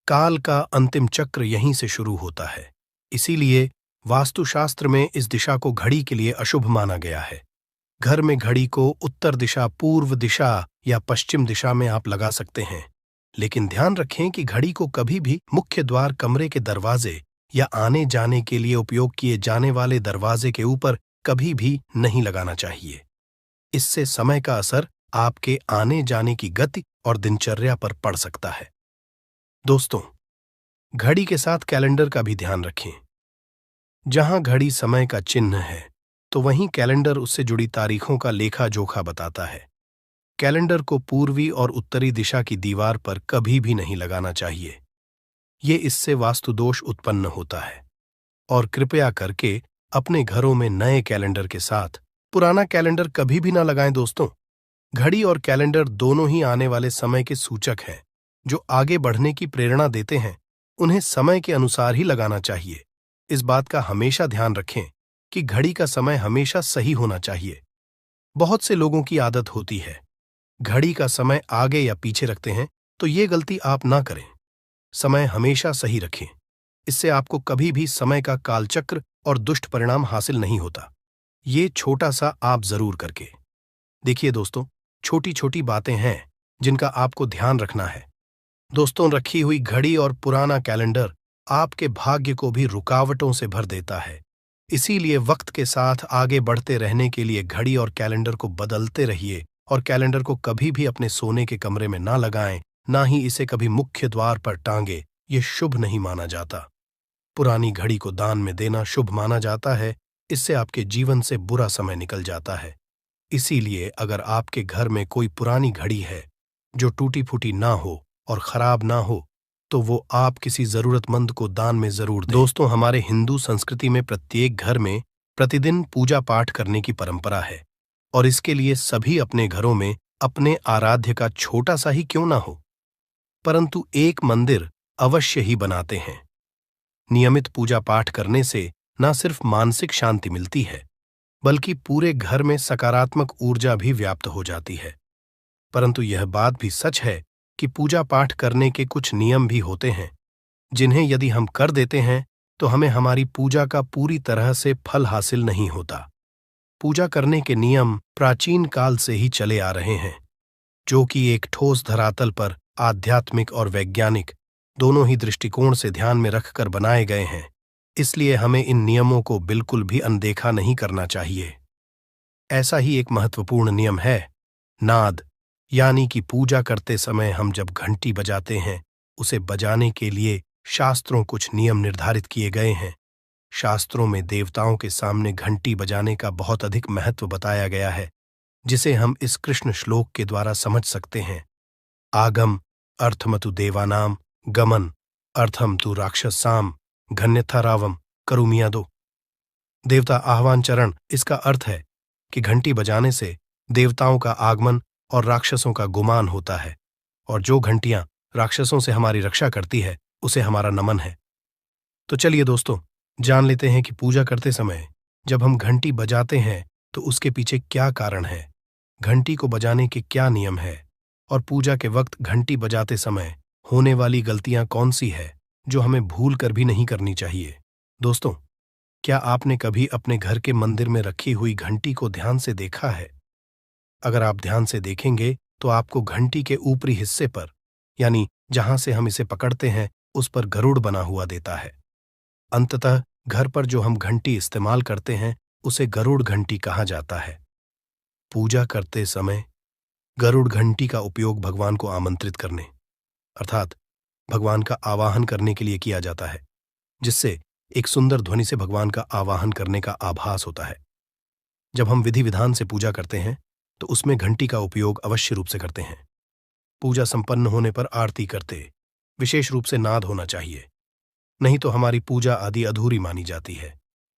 काल का अंतिम चक्र यहीं से शुरू होता है। इसीलिए वास्तुशास्त्र में इस दिशा को घड़ी के लिए अशुभ माना गया है। घर में घड़ी को उत्तर दिशा, पूर्व दिशा या पश्चिम दिशा में आप लगा सकते हैं, लेकिन ध्यान रखें कि घड़ी को कभी भी मुख्य द्वार, कमरे के दरवाजे या आने जाने के लिए उपयोग किए जाने वाले दरवाजे के ऊपर कभी भी नहीं लगाना चाहिए। इससे समय का असर आपके आने जाने की गति और दिनचर्या पर पड़ सकता है। दोस्तों, घड़ी के साथ कैलेंडर का भी ध्यान रखें। जहां घड़ी समय का चिन्ह है तो वहीं कैलेंडर उससे जुड़ी तारीखों का लेखा जोखा बताता है। कैलेंडर को पूर्वी और उत्तरी दिशा की दीवार पर कभी भी नहीं लगाना चाहिए। ये इससे वास्तु दोष उत्पन्न होता है। और कृपया करके अपने घरों में नए कैलेंडर के साथ पुराना कैलेंडर कभी भी ना लगाएं। दोस्तों, घड़ी और कैलेंडर दोनों ही आने वाले समय के सूचक हैं जो आगे बढ़ने की प्रेरणा देते हैं। उन्हें समय के अनुसार ही लगाना चाहिए। इस बात का हमेशा ध्यान रखें कि घड़ी का समय हमेशा सही होना चाहिए। बहुत से लोगों की आदत होती है घड़ी का समय आगे या पीछे रखते हैं, तो ये गलती आप ना करें। समय हमेशा सही रखें। इससे आपको कभी भी समय का कालचक्र और दुष्ट परिणाम हासिल नहीं होता। ये छोटा सा आप जरूर करके देखिए। दोस्तों, छोटी छोटी बातें हैं जिनका आपको ध्यान रखना है। दोस्तों, रखी हुई घड़ी और पुराना कैलेंडर आपके भाग्य को भी रुकावटों से भर देता है। इसीलिए वक्त के साथ आगे बढ़ते रहने के लिए घड़ी और कैलेंडर को बदलते रहिए और कैलेंडर को कभी भी अपने सोने के कमरे में ना लगाएं, ना ही इसे कभी मुख्य द्वार पर टांगे। ये शुभ नहीं माना जाता। पुरानी घड़ी को दान में देना शुभ माना जाता है। इससे आपके जीवन से बुरा समय निकल जाता है। इसीलिए अगर आपके घर में कोई पुरानी घड़ी है जो टूटी फूटी ना हो और खराब ना हो, तो वो आप किसी जरूरतमंद को दान में जरूर दें। दोस्तों, हमारे हिंदू संस्कृति में प्रत्येक घर में प्रतिदिन पूजा पाठ करने की परंपरा है और इसके लिए सभी अपने घरों में अपने आराध्य का छोटा सा ही क्यों ना हो, परंतु एक मंदिर अवश्य ही बनाते हैं। नियमित पूजा पाठ करने से न सिर्फ मानसिक शांति मिलती है, बल्कि पूरे घर में सकारात्मक ऊर्जा भी व्याप्त हो जाती है। परंतु यह बात भी सच है कि पूजा पाठ करने के कुछ नियम भी होते हैं, जिन्हें यदि हम कर देते हैं तो हमें हमारी पूजा का पूरी तरह से फल हासिल नहीं होता। पूजा करने के नियम प्राचीन काल से ही चले आ रहे हैं, जो कि एक ठोस धरातल पर आध्यात्मिक और वैज्ञानिक दोनों ही दृष्टिकोण से ध्यान में रखकर बनाए गए हैं। इसलिए हमें इन नियमों को बिल्कुल भी अनदेखा नहीं करना चाहिए। ऐसा ही एक महत्वपूर्ण नियम है नाद, यानी कि पूजा करते समय हम जब घंटी बजाते हैं, उसे बजाने के लिए शास्त्रों कुछ नियम निर्धारित किए गए हैं। शास्त्रों में देवताओं के सामने घंटी बजाने का बहुत अधिक महत्व बताया गया है, जिसे हम इस कृष्ण श्लोक के द्वारा समझ सकते हैं। आगम अर्थमतु देवानाम, गमन अर्थम तु राक्षसाम, घन्यथा रावम करुमियादो। देवता आह्वान चरण, इसका अर्थ है कि घंटी बजाने से देवताओं का आगमन और राक्षसों का गुमान होता है, और जो घंटियां राक्षसों से हमारी रक्षा करती है उसे हमारा नमन है। तो चलिए दोस्तों, जान लेते हैं कि पूजा करते समय जब हम घंटी बजाते हैं तो उसके पीछे क्या कारण है, घंटी को बजाने के क्या नियम है, और पूजा के वक्त घंटी बजाते समय होने वाली गलतियां कौन सी है जो हमें भूल कर भी नहीं करनी चाहिए। दोस्तों, क्या आपने कभी अपने घर के मंदिर में रखी हुई घंटी को ध्यान से देखा है? अगर आप ध्यान से देखेंगे तो आपको घंटी के ऊपरी हिस्से पर, यानी जहां से हम इसे पकड़ते हैं, उस पर गरुड़ बना हुआ देता है। अंततः घर पर जो हम घंटी इस्तेमाल करते हैं उसे गरुड़ घंटी कहा जाता है। पूजा करते समय गरुड़ घंटी का उपयोग भगवान को आमंत्रित करने, अर्थात भगवान का आवाहन करने के लिए किया जाता है, जिससे एक सुंदर ध्वनि से भगवान का आवाहन करने का आभास होता है। जब हम विधि विधान से पूजा करते हैं तो उसमें घंटी का उपयोग अवश्य रूप से करते हैं। पूजा संपन्न होने पर आरती करते विशेष रूप से नाद होना चाहिए, नहीं तो हमारी पूजा आदि अधूरी मानी जाती है।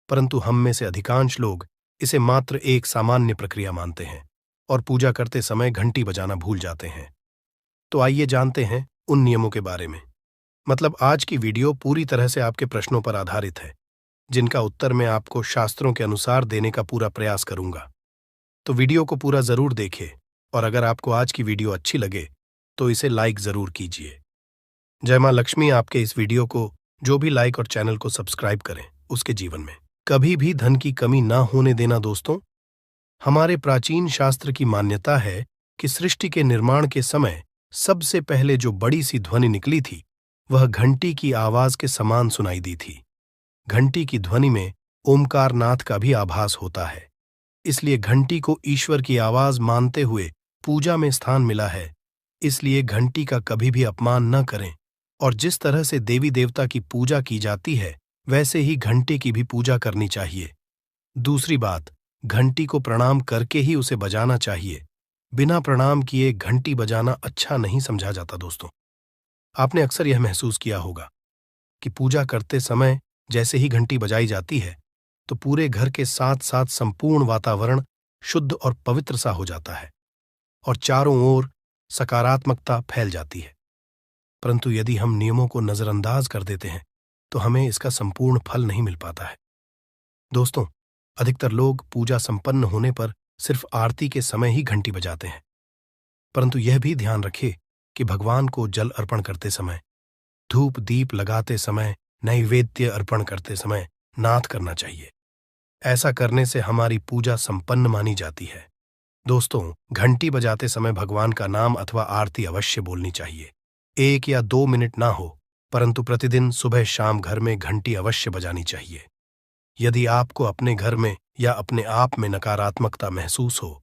परंतु हम में से अधिकांश लोग इसे मात्र एक सामान्य प्रक्रिया मानते हैं और पूजा करते समय घंटी बजाना भूल जाते हैं। तो आइए जानते हैं उन नियमों के बारे में। मतलब आज की वीडियो पूरी तरह से आपके प्रश्नों पर आधारित है, जिनका उत्तर मैं आपको शास्त्रों के अनुसार देने का पूरा प्रयास करूंगा। तो वीडियो को पूरा जरूर देखें और अगर आपको आज की वीडियो अच्छी लगे तो इसे लाइक जरूर कीजिए। जय मां लक्ष्मी आपके इस वीडियो को जो भी लाइक और चैनल को सब्सक्राइब करें उसके जीवन में कभी भी धन की कमी ना होने देना। दोस्तों, हमारे प्राचीन शास्त्र की मान्यता है कि सृष्टि के निर्माण के समय सबसे पहले जो बड़ी सी ध्वनि निकली थी वह घंटी की आवाज के समान सुनाई दी थी। घंटी की ध्वनि में ओमकार नाथ का भी आभास होता है, इसलिए घंटी को ईश्वर की आवाज मानते हुए पूजा में स्थान मिला है। इसलिए घंटी का कभी भी अपमान न करें और जिस तरह से देवी देवता की पूजा की जाती है वैसे ही घंटी की भी पूजा करनी चाहिए। दूसरी बात, घंटी को प्रणाम करके ही उसे बजाना चाहिए। बिना प्रणाम किए घंटी बजाना अच्छा नहीं समझा जाता। दोस्तों, आपने अक्सर यह महसूस किया होगा कि पूजा करते समय जैसे ही घंटी बजाई जाती है तो पूरे घर के साथ साथ संपूर्ण वातावरण शुद्ध और पवित्र सा हो जाता है और चारों ओर सकारात्मकता फैल जाती है। परंतु यदि हम नियमों को नजरअंदाज कर देते हैं तो हमें इसका संपूर्ण फल नहीं मिल पाता है। दोस्तों, अधिकतर लोग पूजा संपन्न होने पर सिर्फ आरती के समय ही घंटी बजाते हैं, परंतु यह भी ध्यान रखें कि भगवान को जल अर्पण करते समय, धूप दीप लगाते समय, नैवेद्य अर्पण करते समय नाद करना चाहिए। ऐसा करने से हमारी पूजा संपन्न मानी जाती है। दोस्तों, घंटी बजाते समय भगवान का नाम अथवा आरती अवश्य बोलनी चाहिए। 1 या 2 मिनट ना हो, परंतु प्रतिदिन सुबह शाम घर में घंटी अवश्य बजानी चाहिए। यदि आपको अपने घर में या अपने आप में नकारात्मकता महसूस हो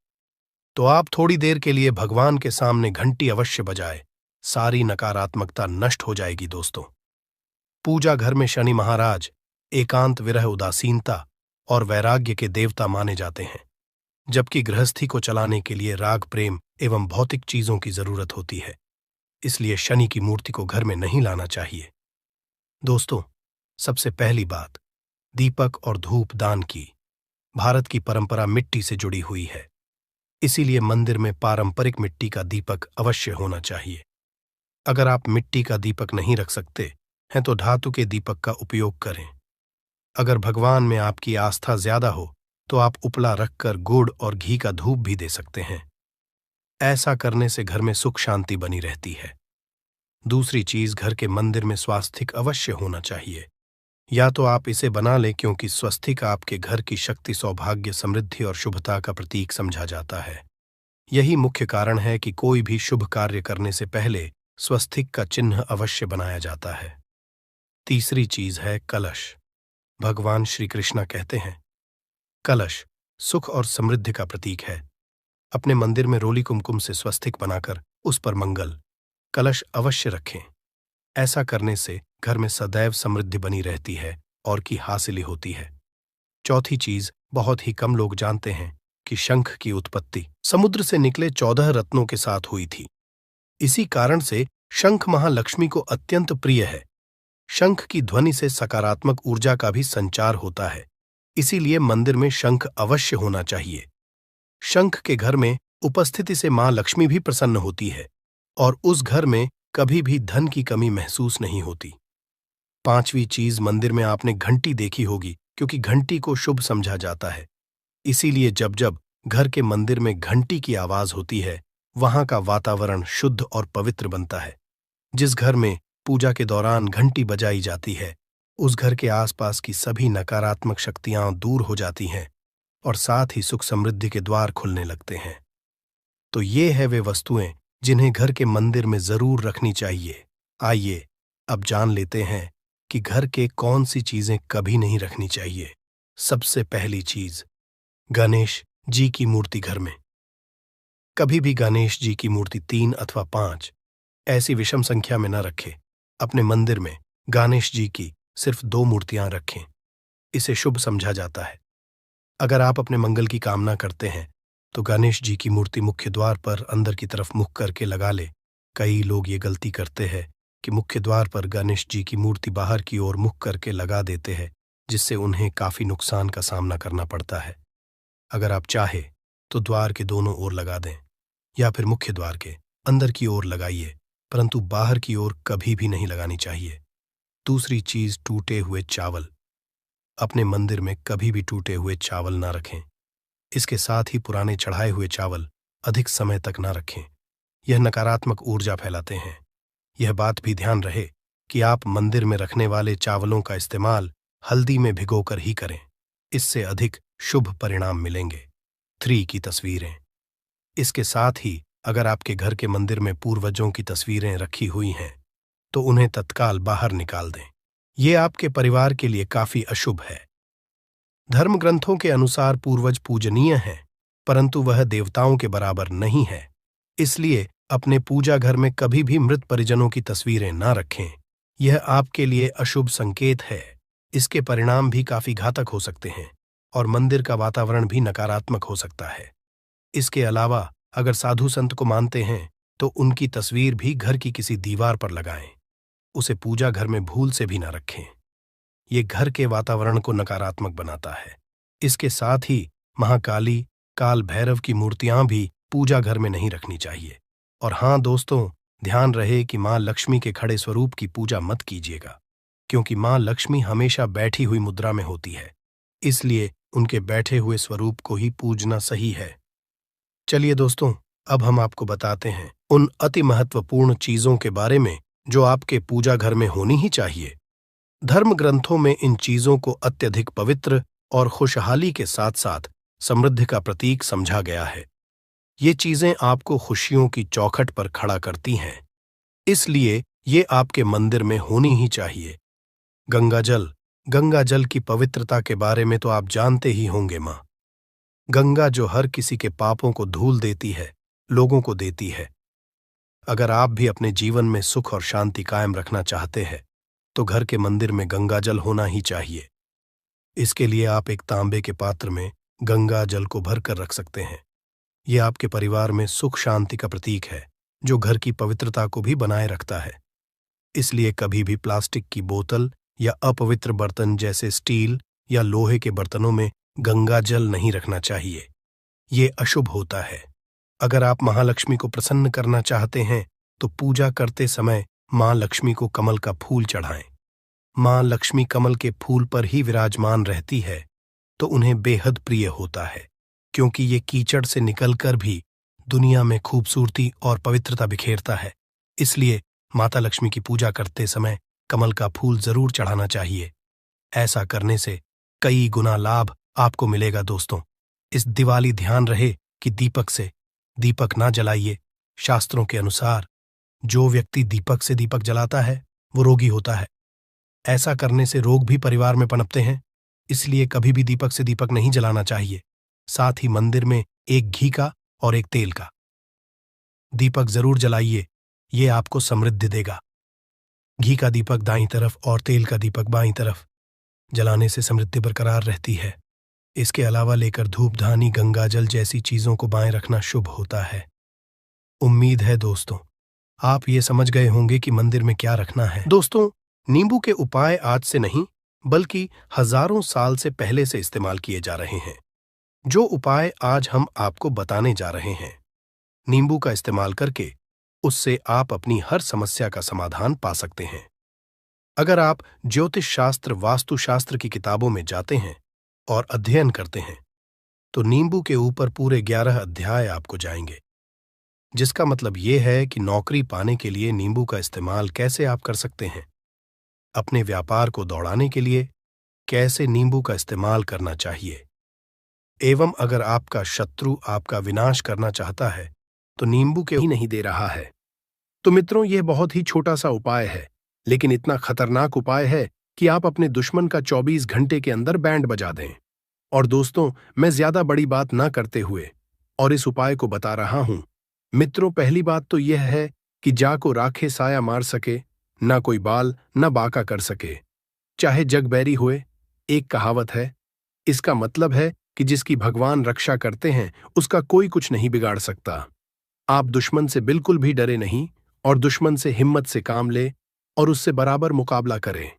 तो आप थोड़ी देर के लिए भगवान के सामने घंटी अवश्य बजाए, सारी नकारात्मकता नष्ट हो जाएगी। दोस्तों, पूजा घर में शनि महाराज एकांत, विरह, उदासीनता और वैराग्य के देवता माने जाते हैं, जबकि गृहस्थी को चलाने के लिए राग, प्रेम एवं भौतिक चीजों की जरूरत होती है। इसलिए शनि की मूर्ति को घर में नहीं लाना चाहिए। दोस्तों, सबसे पहली बात, दीपक और धूप दान की। भारत की परंपरा मिट्टी से जुड़ी हुई है, इसीलिए मंदिर में पारंपरिक मिट्टी का दीपक अवश्य होना चाहिए। अगर आप मिट्टी का दीपक नहीं रख सकते हैं तो धातु के दीपक का उपयोग करें। अगर भगवान में आपकी आस्था ज्यादा हो तो आप उपला रखकर गुड़ और घी का धूप भी दे सकते हैं। ऐसा करने से घर में सुख शांति बनी रहती है। दूसरी चीज, घर के मंदिर में स्वास्तिक अवश्य होना चाहिए। या तो आप इसे बना लें, क्योंकि स्वस्तिक आपके घर की शक्ति, सौभाग्य, समृद्धि और शुभता का प्रतीक समझा जाता है। यही मुख्य कारण है कि कोई भी शुभ कार्य करने से पहले स्वस्तिक का चिन्ह अवश्य बनाया जाता है। तीसरी चीज है कलश। भगवान श्री कृष्ण कहते हैं, कलश सुख और समृद्धि का प्रतीक है। अपने मंदिर में रोली कुमकुम से स्वस्तिक बनाकर उस पर मंगल कलश अवश्य रखें। ऐसा करने से घर में सदैव समृद्धि बनी रहती है और की हासिली होती है। चौथी चीज, बहुत ही कम लोग जानते हैं कि शंख की उत्पत्ति समुद्र से निकले 14 रत्नों के साथ हुई थी। इसी कारण से शंख महालक्ष्मी को अत्यंत प्रिय है। शंख की ध्वनि से सकारात्मक ऊर्जा का भी संचार होता है, इसीलिए मंदिर में शंख अवश्य होना चाहिए। शंख के घर में उपस्थिति से मां लक्ष्मी भी प्रसन्न होती है और उस घर में कभी भी धन की कमी महसूस नहीं होती। पांचवी चीज, मंदिर में आपने घंटी देखी होगी, क्योंकि घंटी को शुभ समझा जाता है। इसीलिए जब जब घर के मंदिर में घंटी की आवाज होती है वहां का वातावरण शुद्ध और पवित्र बनता है। जिस घर में पूजा के दौरान घंटी बजाई जाती है उस घर के आसपास की सभी नकारात्मक शक्तियां दूर हो जाती हैं और साथ ही सुख समृद्धि के द्वार खुलने लगते हैं। तो ये है वे वस्तुएं जिन्हें घर के मंदिर में जरूर रखनी चाहिए। आइए अब जान लेते हैं कि घर के कौन सी चीजें कभी नहीं रखनी चाहिए। सबसे पहली चीज, गणेश जी की मूर्ति घर में। कभी भी गणेश जी की मूर्ति 3 अथवा 5 ऐसी विषम संख्या में न रखें। अपने मंदिर में गणेश जी की सिर्फ 2 मूर्तियां रखें, इसे शुभ समझा जाता है। अगर आप अपने मंगल की कामना करते हैं तो गणेश जी की मूर्ति मुख्य द्वार पर अंदर की तरफ मुख करके लगा ले। कई लोग ये गलती करते हैं कि मुख्य द्वार पर गणेश जी की मूर्ति बाहर की ओर मुख करके लगा देते हैं, जिससे उन्हें काफी नुकसान का सामना करना पड़ता है। अगर आप चाहे तो द्वार के दोनों ओर लगा दें या फिर मुख्य द्वार के अंदर की ओर लगाइए, परंतु बाहर की ओर कभी भी नहीं लगानी चाहिए। दूसरी चीज, टूटे हुए चावल। अपने मंदिर में कभी भी टूटे हुए चावल ना रखें। इसके साथ ही पुराने चढ़ाए हुए चावल अधिक समय तक ना रखें। यह नकारात्मक ऊर्जा फैलाते हैं। यह बात भी ध्यान रहे कि आप मंदिर में रखने वाले चावलों का इस्तेमाल हल्दी में भिगोकर ही करें। इससे अधिक शुभ परिणाम मिलेंगे। 3 की तस्वीरें। इसके साथ ही अगर आपके घर के मंदिर में पूर्वजों की तस्वीरें रखी हुई हैं तो उन्हें तत्काल बाहर निकाल दें। ये आपके परिवार के लिए काफी अशुभ है। धर्म ग्रंथों के अनुसार पूर्वज पूजनीय हैं, परंतु वह देवताओं के बराबर नहीं है। इसलिए अपने पूजा घर में कभी भी मृत परिजनों की तस्वीरें ना रखें। यह आपके लिए अशुभ संकेत है। इसके परिणाम भी काफी घातक हो सकते हैं और मंदिर का वातावरण भी नकारात्मक हो सकता है। इसके अलावा अगर साधु संत को मानते हैं तो उनकी तस्वीर भी घर की किसी दीवार पर लगाएं। उसे पूजा घर में भूल से भी ना रखें। ये घर के वातावरण को नकारात्मक बनाता है। इसके साथ ही महाकाली, काल भैरव की मूर्तियां भी पूजा घर में नहीं रखनी चाहिए। और हाँ दोस्तों, ध्यान रहे कि मां लक्ष्मी के खड़े स्वरूप की पूजा मत कीजिएगा, क्योंकि मां लक्ष्मी हमेशा बैठी हुई मुद्रा में होती है। इसलिए उनके बैठे हुए स्वरूप को ही पूजना सही है। चलिए दोस्तों, अब हम आपको बताते हैं उन अति महत्वपूर्ण चीजों के बारे में जो आपके पूजा घर में होनी ही चाहिए। धर्म ग्रंथों में इन चीजों को अत्यधिक पवित्र और खुशहाली के साथ साथ समृद्धि का प्रतीक समझा गया है। ये चीजें आपको खुशियों की चौखट पर खड़ा करती हैं, इसलिए ये आपके मंदिर में होनी ही चाहिए। गंगा जल की पवित्रता के बारे में तो आप जानते ही होंगे। मां गंगा जो हर किसी के पापों को धूल देती है, लोगों को देती है। अगर आप भी अपने जीवन में सुख और शांति कायम रखना चाहते हैं तो घर के मंदिर में गंगा जल होना ही चाहिए। इसके लिए आप एक तांबे के पात्र में गंगा जल को भरकर रख सकते हैं। यह आपके परिवार में सुख शांति का प्रतीक है, जो घर की पवित्रता को भी बनाए रखता है। इसलिए कभी भी प्लास्टिक की बोतल या अपवित्र बर्तन जैसे स्टील या लोहे के बर्तनों में गंगा जल नहीं रखना चाहिए। ये अशुभ होता है। अगर आप महालक्ष्मी को प्रसन्न करना चाहते हैं तो पूजा करते समय मां लक्ष्मी को कमल का फूल चढ़ाएं। मां लक्ष्मी कमल के फूल पर ही विराजमान रहती है तो उन्हें बेहद प्रिय होता है, क्योंकि ये कीचड़ से निकलकर भी दुनिया में खूबसूरती और पवित्रता बिखेरता है। इसलिए माता लक्ष्मी की पूजा करते समय कमल का फूल जरूर चढ़ाना चाहिए। ऐसा करने से कई गुना लाभ आपको मिलेगा। दोस्तों, इस दिवाली ध्यान रहे कि दीपक से दीपक ना जलाइए। शास्त्रों के अनुसार जो व्यक्ति दीपक से दीपक जलाता है वो रोगी होता है। ऐसा करने से रोग भी परिवार में पनपते हैं। इसलिए कभी भी दीपक से दीपक नहीं जलाना चाहिए। साथ ही मंदिर में एक घी का और एक तेल का दीपक जरूर जलाइए। ये आपको समृद्धि देगा। घी का दीपक दाईं तरफ और तेल का दीपक बाईं तरफ जलाने से समृद्धि बरकरार रहती है। इसके अलावा लेकर धूपधानी, गंगाजल जैसी चीजों को बाएं रखना शुभ होता है। उम्मीद है दोस्तों आप ये समझ गए होंगे कि मंदिर में क्या रखना है। दोस्तों, नींबू के उपाय आज से नहीं बल्कि हजारों साल से पहले से इस्तेमाल किए जा रहे हैं। जो उपाय आज हम आपको बताने जा रहे हैं, नींबू का इस्तेमाल करके उससे आप अपनी हर समस्या का समाधान पा सकते हैं। अगर आप ज्योतिष शास्त्र, वास्तुशास्त्र की किताबों में जाते हैं और अध्ययन करते हैं तो नींबू के ऊपर पूरे 11 अध्याय आपको जाएंगे, जिसका मतलब यह है कि नौकरी पाने के लिए नींबू का इस्तेमाल कैसे आप कर सकते हैं, अपने व्यापार को दौड़ाने के लिए कैसे नींबू का इस्तेमाल करना चाहिए, एवं अगर आपका शत्रु आपका विनाश करना चाहता है तो नींबू के ही नहीं दे रहा है। तो मित्रों, यह बहुत ही छोटा सा उपाय है, लेकिन इतना खतरनाक उपाय है कि आप अपने दुश्मन का 24 घंटे के अंदर बैंड बजा दें। और दोस्तों, मैं ज्यादा बड़ी बात ना करते हुए और इस उपाय को बता रहा हूं। मित्रों, पहली बात तो यह है कि जा को राखे साया मार सके, ना कोई बाल ना बाका कर सके, चाहे जग बैरी हुए। एक कहावत है। इसका मतलब है कि जिसकी भगवान रक्षा करते हैं उसका कोई कुछ नहीं बिगाड़ सकता। आप दुश्मन से बिल्कुल भी डरे नहीं और दुश्मन से हिम्मत से काम ले और उससे बराबर मुकाबला करें।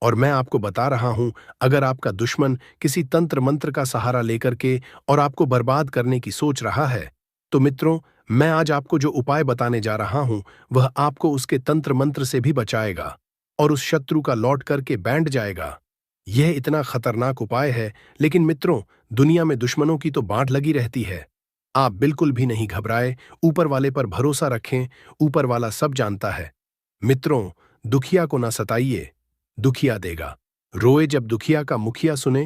और मैं आपको बता रहा हूं, अगर आपका दुश्मन किसी तंत्र मंत्र का सहारा लेकर के और आपको बर्बाद करने की सोच रहा है, तो मित्रों, मैं आज आपको जो उपाय बताने जा रहा हूं, वह आपको उसके तंत्र मंत्र से भी बचाएगा और उस शत्रु का लौट करके बैंड जाएगा। यह इतना खतरनाक उपाय है, लेकिन मित्रों, दुनिया में दुश्मनों की तो बांट लगी रहती है। आप बिल्कुल भी नहीं घबराए, ऊपर वाले पर भरोसा रखें, ऊपर वाला सब जानता है। मित्रों, दुखिया को ना सताइए, दुखिया देगा। रोए जब दुखिया का मुखिया सुने,